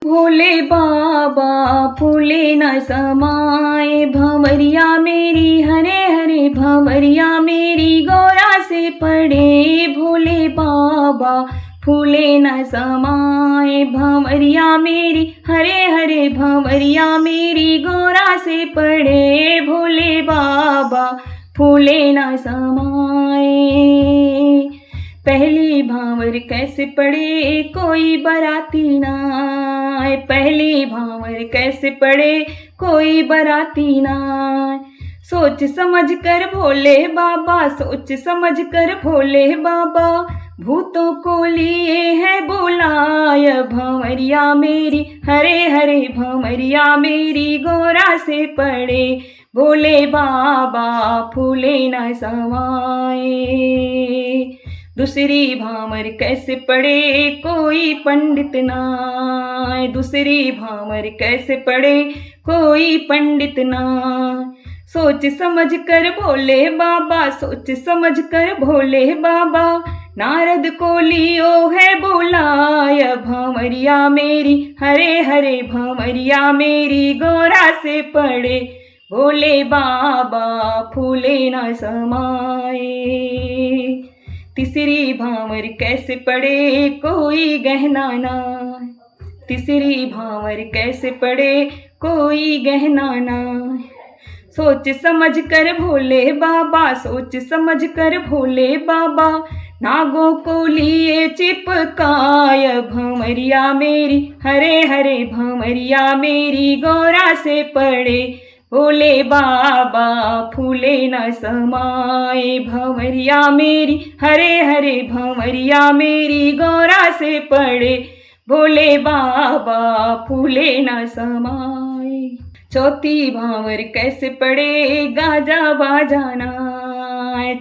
भोले बाबा फूले न समाए, भंवरिया मेरी हरे हरे भंवरिया मेरी गौरा से पड़े। भोले बाबा फूले न समाए, भंवरिया मेरी हरे हरे भंवरिया मेरी गौरा से पड़े। भोले बाबा फूले न समाए। पहली भांवर कैसे पड़े कोई बराती ना आए, पहली भांवर कैसे पड़े कोई बराती ना आए। सोच समझ कर भोले बाबा, सोच समझ कर भोले बाबा, भूतों को लिए है बुलाय। भंवरिया मेरी हरे हरे भंवरिया मेरी गौरा से पड़े। भोले बाबा फूले न समाए। दूसरी भांवर कैसे पड़े कोई पंडित नाय, दूसरी भांवर कैसे पड़े कोई पंडित नाय। सोच समझ कर भोले बाबा, सोच समझ कर भोले बाबा, नारद को लियो है बुलाय। भंवरिया मेरी हरे हरे भंवरिया मेरी गौरा से पड़े। भोले बाबा फूले न समाए। तीसरी भांवर कैसे पड़े कोई गहना ना, तीसरी भांवर कैसे पड़े कोई गहना ना। सोच समझ कर भोले बाबा, सोच समझ कर भोले बाबा, नागों को लिए चिपकाय। भंवरिया मेरी हरे हरे भंवरिया मेरी गौरा से पड़े। भोले बाबा फूले न समाए। भंवरिया मेरी हरे हरे भंवरिया मेरी गौरा से पड़े। भोले बाबा फूले न समाए। चौथी भांवर कैसे पड़े गाजा बाजाना,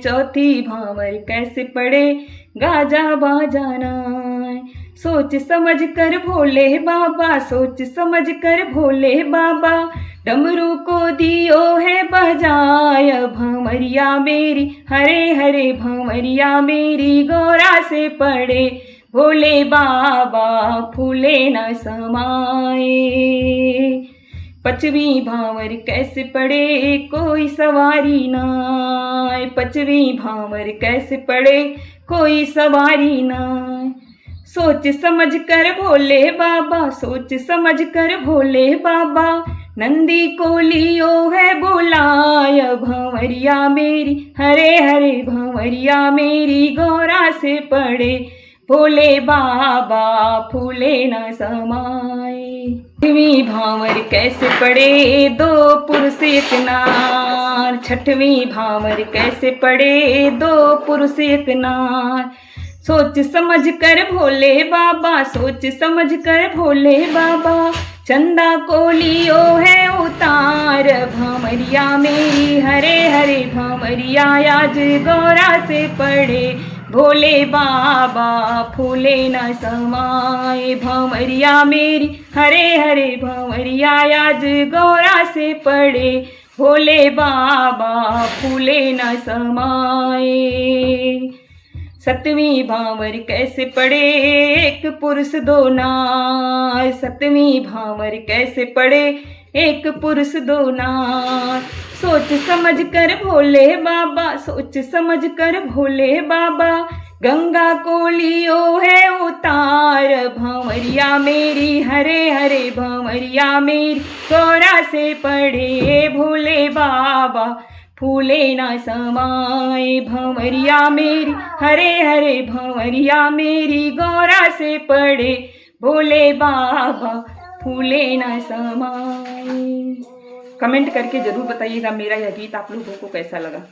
चौथी भांवर कैसे पड़े गाजा बाजाना। सोच समझ कर भोले बाबा, सोच समझ कर भोले बाबा, डमरू को दियो है बजाय। भंवरिया मेरी हरे हरे भंवरिया मेरी गौरा से पड़े। भोले बाबा फूले न समाए। पांचवी भांवर कैसे पड़े कोई सवारी नाय, पांचवी भांवर कैसे पड़े कोई सवारी नाय। सोच समझ कर भोले बाबा, सोच समझ कर भोले बाबा, नंदी को लियो है बुलाय। भंवरिया मेरी हरे हरे भंवरिया मेरी गौरा से पड़े। भोले बाबा फूले न समाए। छठवीं भांवर कैसे पड़े दो पुरुष एक नार, छठवीं भांवर कैसे पड़े दो पुरुष एक नार। सोच समझ कर भोले बाबा, सोच समझ कर भोले बाबा, चंदा को लियो है उतार। भंवरिया मेरी हरे हरे भंवरिया आज गौरा से पड़े। भोले बाबा फूले न समाए। भंवरिया मेरी हरे हरे भंवरिया आज गौरा से पड़े। भोले बाबा फूले न समाए। सतवीं भांवर कैसे पड़े एक पुरुष दो नार, सतवीं भांवर कैसे पड़े एक पुरुष दो नार। सोच समझ कर भोले बाबा, सोच समझ कर भोले बाबा, गंगा को लियो है उतार। भंवरिया मेरी हरे हरे भंवरिया मेरी गौरा से पड़े। भोले बाबा फूले न समाए। भंवरिया मेरी हरे हरे भंवरिया मेरी गौरा से पड़े। भोले बाबा फूले न समाए। कमेंट करके ज़रूर बताइएगा मेरा यह गीत आप लोगों को कैसा लगा।